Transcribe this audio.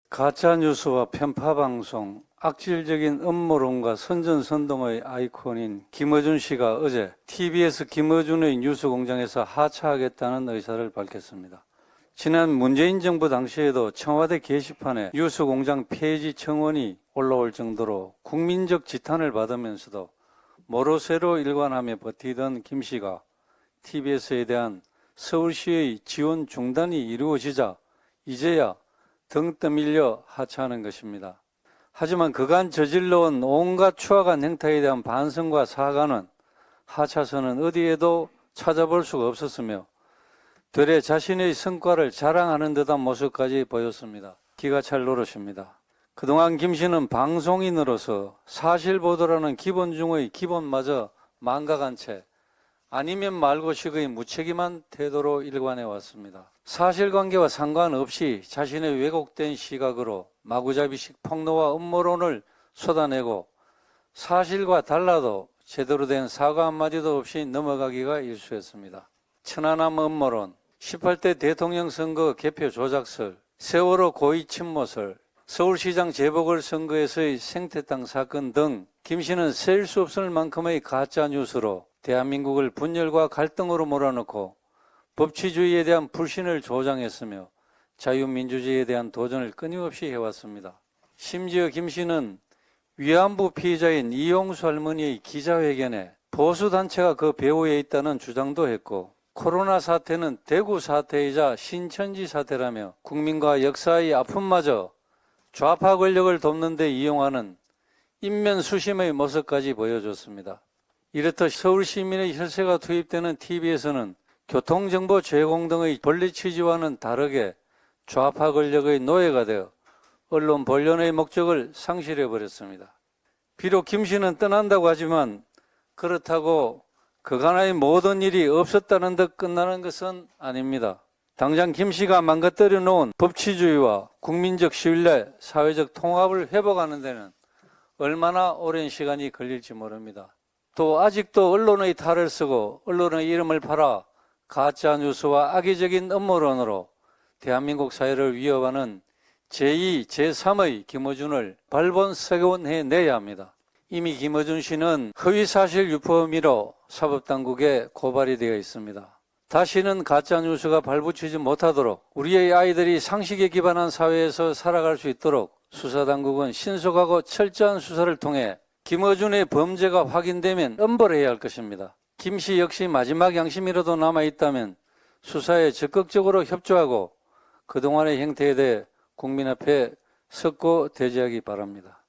가짜뉴스와 편파방송, 악질적인 음모론과 선전선동의 아이콘인 김어준 씨가 어제 TBS 김어준의 뉴스공장에서 하차하겠다는 의사를 밝혔습니다. 지난 문재인 정부 당시에도 청와대 게시판에 뉴스공장 폐지 청원이 올라올 정도로 국민적 지탄을 받으면서도 모로세로 일관하며 버티던 김 씨가 TBS에 대한 서울시의 지원 중단이 이루어지자 이제야 등 떠밀려 하차하는 것입니다. 하지만 그간 저질러온 온갖 추악한 행태에 대한 반성과 사과는 하차선은 어디에도 찾아볼 수가 없었으며 되레 자신의 성과를 자랑하는 듯한 모습까지 보였습니다. 기가 찰 노릇입니다. 그동안 김 씨는 방송인으로서 사실 보도라는 기본 중의 기본마저 망각한 채 아니면 말고식의 무책임한 태도로 일관해 왔습니다. 사실관계와 상관없이 자신의 왜곡된 시각으로 마구잡이식 폭로와 음모론을 쏟아내고 사실과 달라도 제대로 된 사과 한마디도 없이 넘어가기가 일쑤였습니다. 천안함 음모론, 18대 대통령 선거 개표 조작설, 세월호 고의 침몰설, 서울시장 재보궐선거에서의 생태땅 사건 등 김 씨는 셀 수 없을 만큼의 가짜뉴스로 대한민국을 분열과 갈등으로 몰아넣고 법치주의에 대한 불신을 조장했으며 자유민주주의에 대한 도전을 끊임없이 해왔습니다. 심지어 김 씨는 위안부 피해자인 이용수 할머니의 기자회견에 보수단체가 그 배후에 있다는 주장도 했고 코로나 사태는 대구 사태이자 신천지 사태라며 국민과 역사의 아픔마저 좌파 권력을 돕는 데 이용하는 인면수심의 모습까지 보여줬습니다. 이렇듯 서울 시민의 혈세가 투입되는 TV에서는 교통정보 제공 등의 본래 취지와는 다르게 좌파 권력의 노예가 되어 언론 본연의 목적을 상실해버렸습니다. 비록 김 씨는 떠난다고 하지만 그렇다고 그간의 모든 일이 없었다는 듯 끝나는 것은 아닙니다. 당장 김 씨가 망가뜨려 놓은 법치주의와 국민적 신뢰, 사회적 통합을 회복하는 데는 얼마나 오랜 시간이 걸릴지 모릅니다. 또 아직도 언론의 탈을 쓰고 언론의 이름을 팔아 가짜뉴스와 악의적인 음모론으로 대한민국 사회를 위협하는 제2, 제3의 김어준을 발본색원해내야 합니다. 이미 김어준 씨는 허위사실 유포 혐의로 사법당국에 고발이 되어 있습니다. 다시는 가짜뉴스가 발붙이지 못하도록 우리의 아이들이 상식에 기반한 사회에서 살아갈 수 있도록 수사당국은 신속하고 철저한 수사를 통해 김어준의 범죄가 확인되면 엄벌해야 할 것입니다. 김 씨 역시 마지막 양심이라도 남아있다면 수사에 적극적으로 협조하고 그동안의 행태에 대해 국민 앞에 섰고 대지하기 바랍니다.